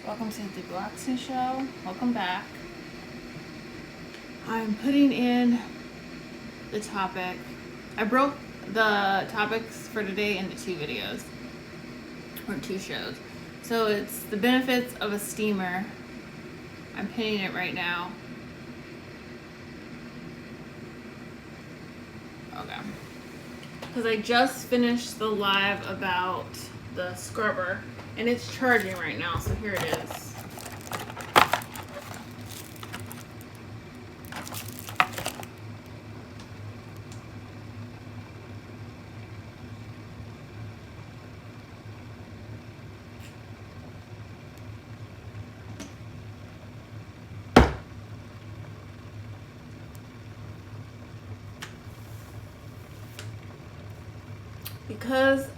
Welcome to the 3bwaxing show. Welcome back. I'm putting in the topic. I broke the topics for today into two videos or two shows. So it's the benefits of a steamer. I'm pinning it right now. Okay. Because I just finished the live about the scrubber and it's charging right now, so here it is. Because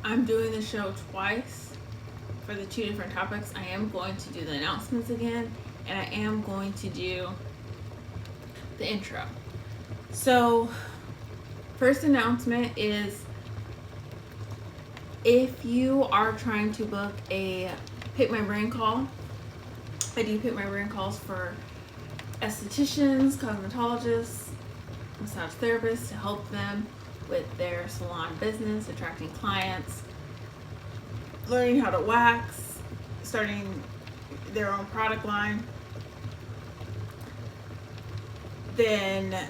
I'm doing the show twice for the two different topics, I am going to do the announcements again, and I am going to do the intro. So, first announcement is if you are trying to book a Pick My Brain call, I do Pick My Brain calls for estheticians, cosmetologists, massage therapists to help them with their salon business, attracting clients, learning how to wax, starting their own product line. Then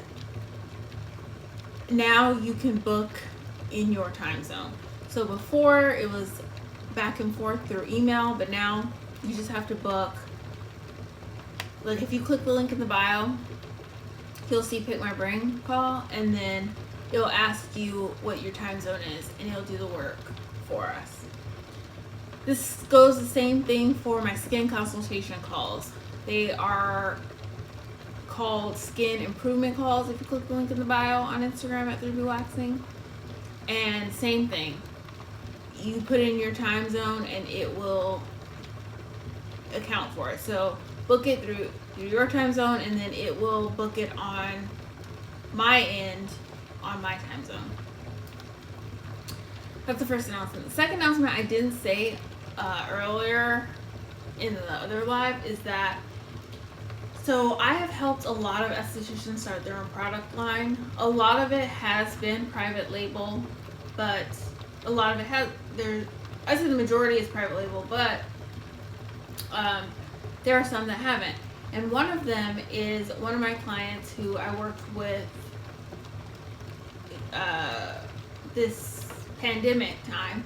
now you can book in your time zone. So before it was back and forth through email, but now you just have to book. Like if you click the link in the bio, you'll see Pick My Brain call, and then it'll ask you what your time zone is, and it'll do the work for us. This goes the same thing for my skin consultation calls. They are called skin improvement calls if you click the link in the bio on Instagram at 3bwaxing. And same thing. You put in your time zone and it will account for it. So book it through your time zone, and then it will book it on my end on my time zone. That's the first announcement. The second announcement I didn't say earlier in the other live is that, so I have helped a lot of estheticians start their own product line. A lot of it has been private label, but a lot of it has, I'd say the majority is private label, but there are some that haven't. And one of them is one of my clients who I worked with this pandemic time.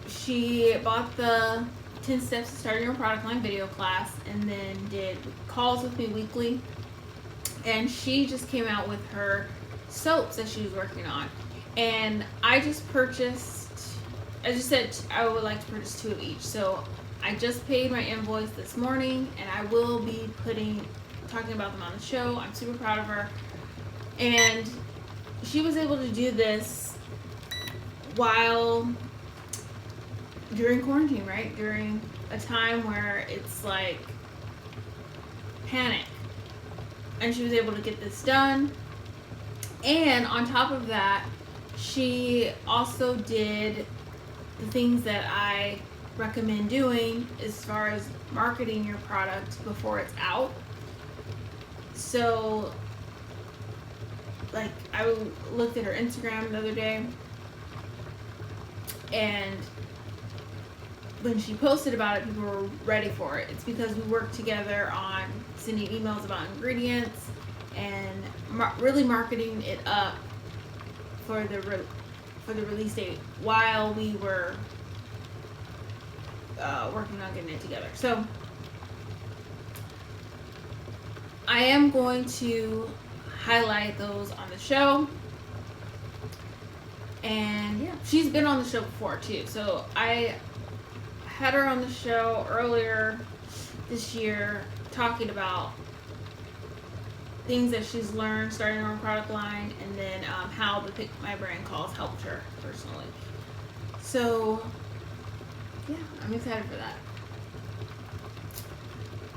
She bought the 10 steps to starting your product line video class and then did calls with me weekly, and she just came out with her soaps that she was working on, and I just said I would like to purchase 2 of each. So I just paid my invoice this morning, and I will be talking about them on the show. I'm super proud of her, and she was able to do this during quarantine, right? During a time where it's like panic. And she was able to get this done. And on top of that, she also did the things that I recommend doing as far as marketing your product before it's out. So, like, I looked at her Instagram the other day, and when she posted about it, people were ready for it. It's because we worked together on sending emails about ingredients and really marketing it up for the release date while we were working on getting it together. So I am going to highlight those on the show. And yeah, she's been on the show before too. So I had her on the show earlier this year talking about things that she's learned starting her own product line, and then how the Pick My Brain calls helped her personally. So yeah, I'm excited for that.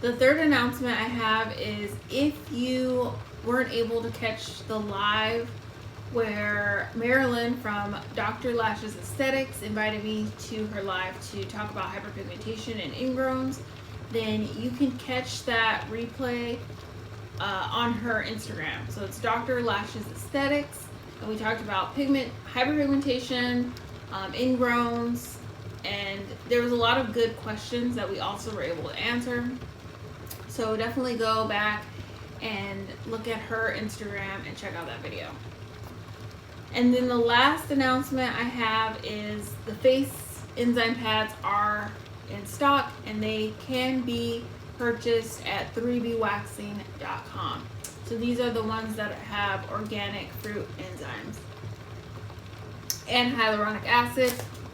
The third announcement I have is if you weren't able to catch the live where Marilyn from Dr. Lashes Aesthetics invited me to her live to talk about hyperpigmentation and ingrowns. Then you can catch that replay on her Instagram. So it's Dr. Lashes Aesthetics, and we talked about hyperpigmentation, ingrowns, and there was a lot of good questions that we also were able to answer. So definitely go back and look at her Instagram and check out that video. And then the last announcement I have is the face enzyme pads are in stock, and they can be purchased at 3bwaxing.com. So these are the ones that have organic fruit enzymes and hyaluronic acid,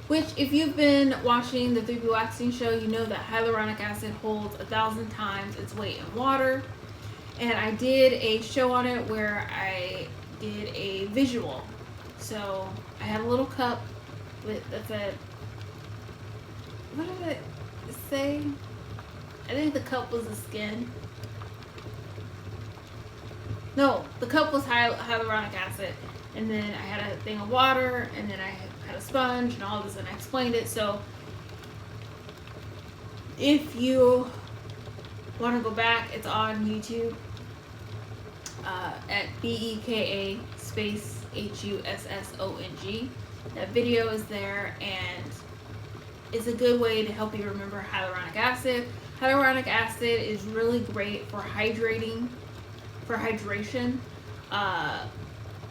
which if you've been watching the 3bwaxing show, you know that hyaluronic acid holds 1,000 times its weight in water. And I did a show on it where I did a visual. So I had a little cup that said, what did it say? I think the cup was the skin. No, the cup was hyaluronic acid. And then I had a thing of water, and then I had a sponge and all this, and I explained it. So if you want to go back, it's on YouTube at BEKA space HUSSONG. That video is there, and it's a good way to help you remember hyaluronic acid. Hyaluronic acid is really great for hydration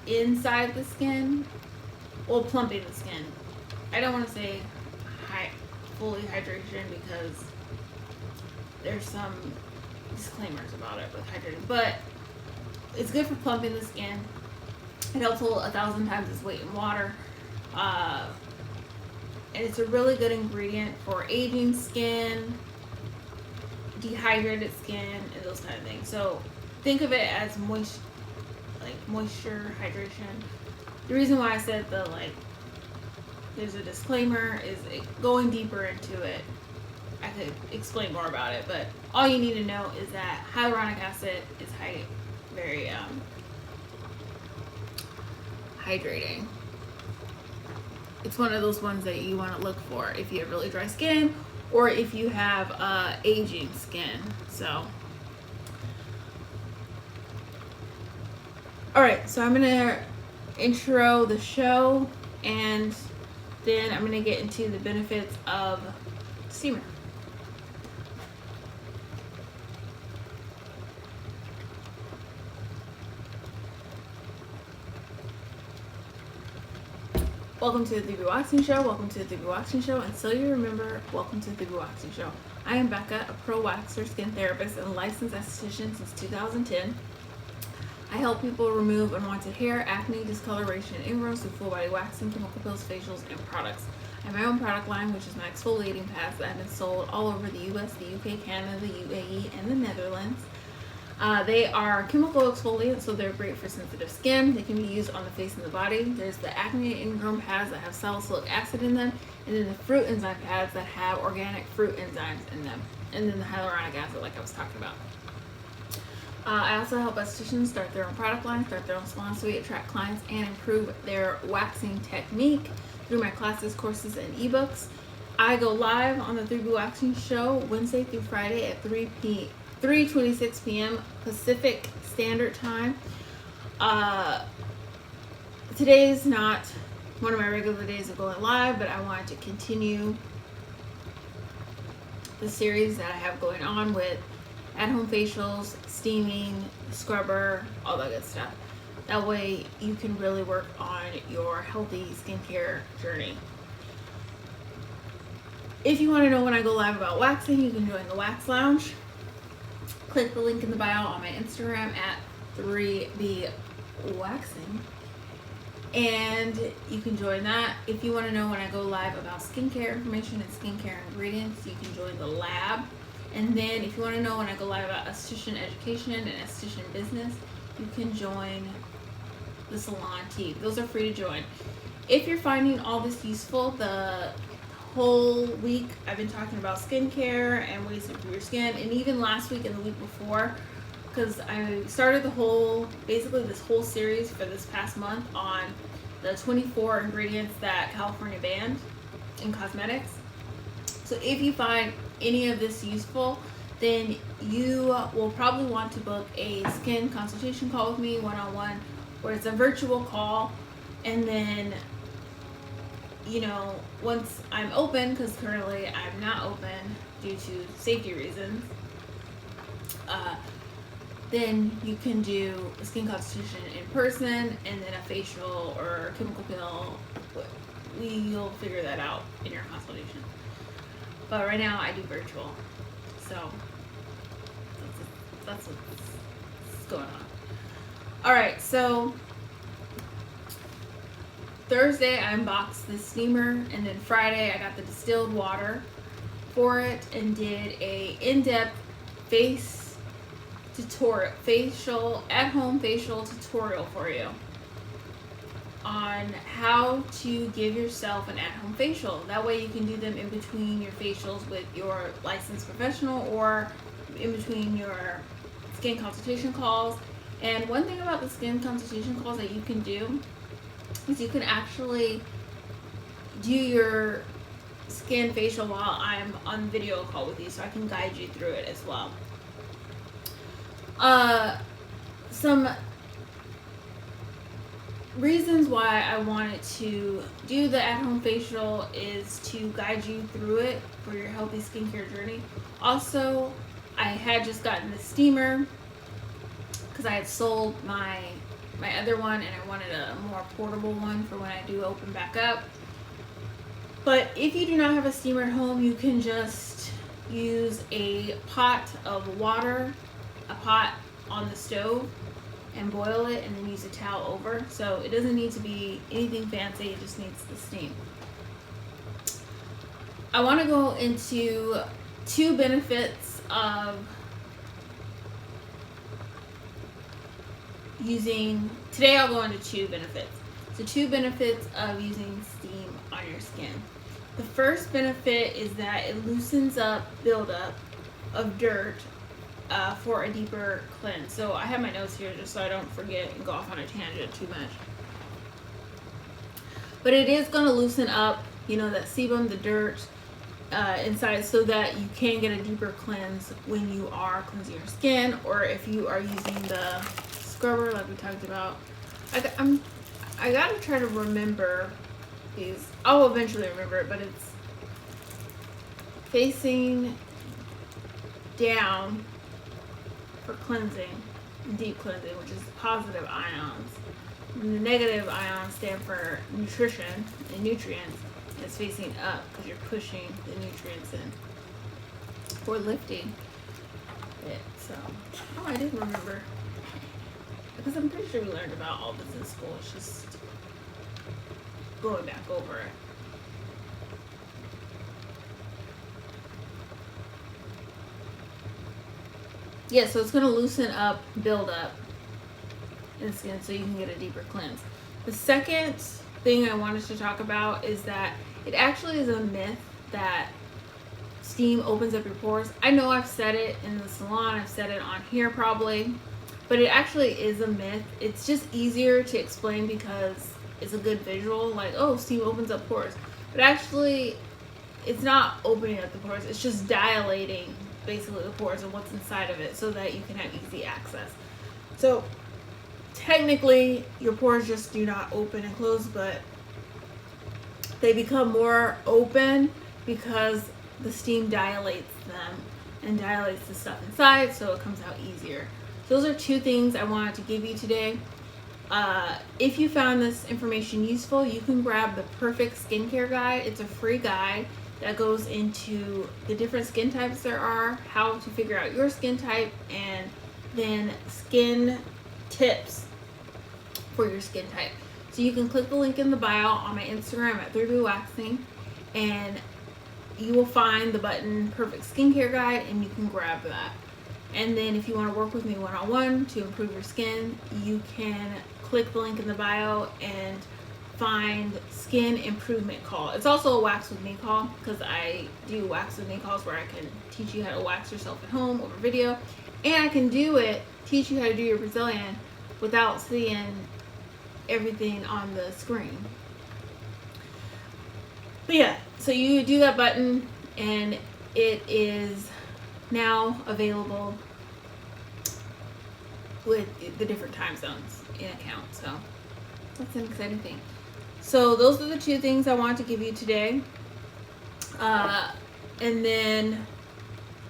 inside the skin, or plumping the skin. I don't want to say fully hydration because there's some disclaimers about it with hydrating, but it's good for plumping the skin. It helps hold 1,000 times its weight in water. And it's a really good ingredient for aging skin, dehydrated skin, and those kind of things. So think of it as moisture hydration. The reason why I said there's a disclaimer is going deeper into it. I could explain more about it, but all you need to know is that hyaluronic acid is very hydrating. It's one of those ones that you want to look for if you have really dry skin or if you have aging skin. So, alright, so I'm gonna intro the show, and then I'm gonna get into the benefits of steamer. Welcome to the 3bwaxing show. Welcome to the 3bwaxing show. And so you remember, welcome to the 3bwaxing show. I am Becca, a pro waxer, skin therapist, and licensed esthetician since 2010. I help people remove unwanted hair, acne, discoloration, and ingrowns through full body waxing, chemical peels, facials, and products. I have my own product line, which is my exfoliating pads that have been sold all over the US, the UK, Canada, the UAE, and the Netherlands. They are chemical exfoliants, so they're great for sensitive skin. They can be used on the face and the body. There's the acne ingrown pads that have salicylic acid in them, and then the fruit enzyme pads that have organic fruit enzymes in them, and then the hyaluronic acid like I was talking about. I also help estheticians start their own product line, start their own salons, so we attract clients and improve their waxing technique through my classes, courses, and ebooks. I go live on the 3bwaxing show Wednesday through Friday at 3:26 p.m. Pacific Standard Time. Today's not one of my regular days of going live, but I wanted to continue the series that I have going on with at-home facials, steaming, scrubber, all that good stuff. That way you can really work on your healthy skincare journey. If you want to know when I go live about waxing, you can join the Wax Lounge. Click the link in the bio on my Instagram at 3bwaxing, and you can join that. If you want to know when I go live about skincare information and skincare ingredients, you can join the lab. And then if you want to know when I go live about esthetician education and esthetician business, you can join the salon team. Those are free to join. If you're finding all this useful, the whole week I've been talking about skincare and ways to improve your skin, and even last week and the week before because I started basically this whole series for this past month on the 24 ingredients that California banned in cosmetics. So if you find any of this useful, then you will probably want to book a skin consultation call with me one-on-one, where it's a virtual call. And then, you know, once I'm open, because currently I'm not open due to safety reasons, then you can do a skin consultation in person, and then a facial or a chemical peel. You'll figure that out in your consultation. But right now I do virtual, so that's what's going on. All right, so Thursday I unboxed the steamer, and then Friday I got the distilled water for it and did a in-depth at-home facial tutorial for you on how to give yourself an at-home facial. That way you can do them in between your facials with your licensed professional or in between your skin consultation calls. And one thing about the skin consultation calls that you can do is you can actually do your skin facial while I'm on video call with you, so I can guide you through it as well. Some reasons why I wanted to do the at-home facial is to guide you through it for your healthy skincare journey. Also, I had just gotten the steamer because I had sold my other one, and I wanted a more portable one for when I do open back up. But if you do not have a steamer at home, you can just use a pot of water, a pot on the stove, and boil it, and then use a towel over. So it doesn't need to be anything fancy, it just needs the steam. I want to go into two benefits of today I'll go into two benefits. So two benefits of using steam on your skin. The first benefit is that it loosens up buildup of dirt for a deeper cleanse. So I have my notes here just so I don't forget and go off on a tangent too much. But it is going to loosen up, you know, that sebum, the dirt inside, so that you can get a deeper cleanse when you are cleansing your skin, or if you are using the scrubber like we talked about. I gotta try to remember these. I'll eventually remember it, but it's facing down for cleansing, deep cleansing, which is positive ions. And the negative ions stand for nutrition and nutrients. And it's facing up because you're pushing the nutrients in or lifting it. So, I didn't remember, because I'm pretty sure we learned about all this in school. It's just going back over it. Yeah, so it's going to loosen up, build up in the skin so you can get a deeper cleanse. The second thing I wanted to talk about is that it actually is a myth that steam opens up your pores. I know I've said it in the salon, I've said it on here probably, but it actually is a myth. It's just easier to explain because it's a good visual, like, oh, steam opens up pores. But actually, it's not opening up the pores, it's just dilating basically the pores and what's inside of it so that you can have easy access. So technically your pores just do not open and close, but they become more open because the steam dilates them and dilates the stuff inside, so it comes out easier. Those are two things I wanted to give you today. If you found this information useful, you can grab the Perfect Skincare Guide. It's a free guide that goes into the different skin types there are, how to figure out your skin type, and then skin tips for your skin type. So you can click the link in the bio on my Instagram at 3bwaxing, and you will find the button Perfect Skincare Guide, and you can grab that. And then if you want to work with me one-on-one to improve your skin, you can click the link in the bio and find skin improvement call. It's also a wax with me call because I do wax with me calls where I can teach you how to wax yourself at home over video, and I can teach you how to do your Brazilian without seeing everything on the screen. But yeah, so you do that button and it is now available with the different time zones in account. So that's an exciting thing. So those are the two things I wanted to give you today. And then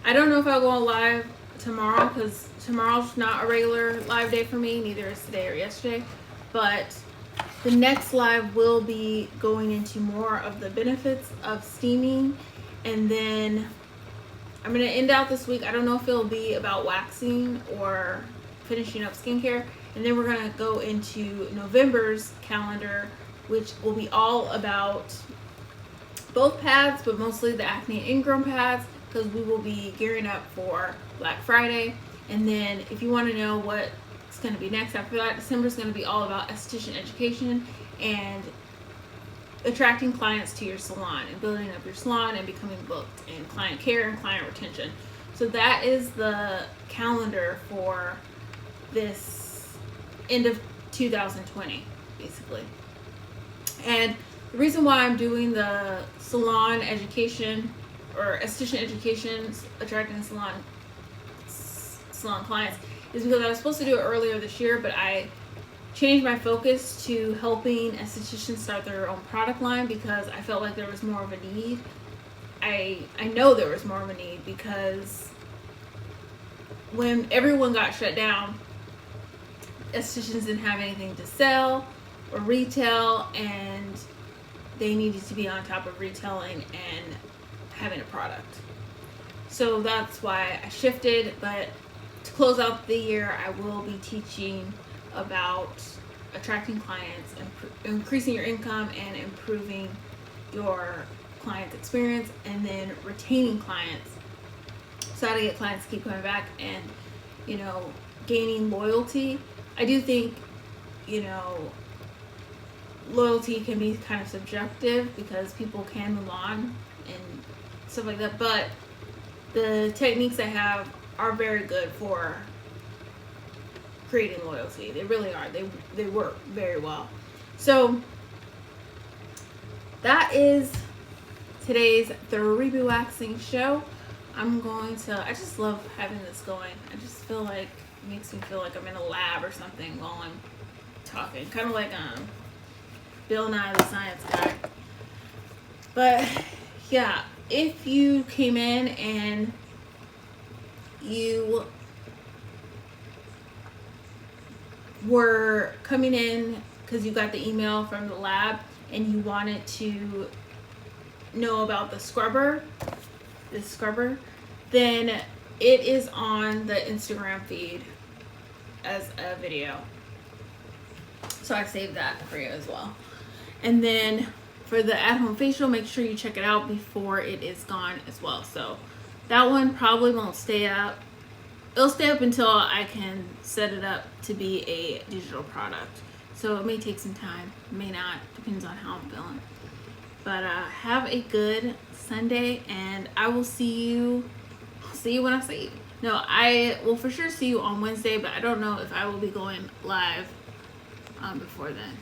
I don't know if I'll go on live tomorrow because tomorrow's not a regular live day for me, neither is today or yesterday. But the next live will be going into more of the benefits of steaming, and then I'm going to end out this week. I don't know if it'll be about waxing or finishing up skincare, and then we're going to go into November's calendar, which will be all about both pads, but mostly the acne and ingrown pads, because we will be gearing up for Black Friday. And then if you want to know what's going to be next after that, December is going to be all about esthetician education and attracting clients to your salon and building up your salon and becoming booked, and client care and client retention. So that is the calendar for this end of 2020, basically. And the reason why I'm doing the salon education or esthetician education, attracting salon clients, is because I was supposed to do it earlier this year, but I changed my focus to helping estheticians start their own product line because I felt like there was more of a need. I know there was more of a need because when everyone got shut down, estheticians didn't have anything to sell or retail, and they needed to be on top of retailing and having a product. So that's why I shifted. But to close out the year, I will be teaching about attracting clients, increasing your income, and improving your client experience, and then retaining clients. So how to get clients to keep coming back and, gaining loyalty. I do think, loyalty can be kind of subjective because people can move on and stuff like that, but the techniques I have are very good for creating loyalty. They really are. They work very well. So that is today's 3bwaxing show. I just love having this going. I just feel like it makes me feel like I'm in a lab or something while I'm talking. Kind of like Bill Nye the Science Guy. But yeah, if you came in and you were coming in because you got the email from the lab and you wanted to know about this scrubber, then it is on the Instagram feed as a video. So I saved that for you as well. And then for the at-home facial, make sure you check it out before it is gone as well. So that one probably won't stay up. It'll stay up until I can set it up to be a digital product. So it may take some time, it may not, depends on how I'm feeling. But have a good Sunday, and I will see you when I see you. No, I will for sure see you on Wednesday, but I don't know if I will be going live before then.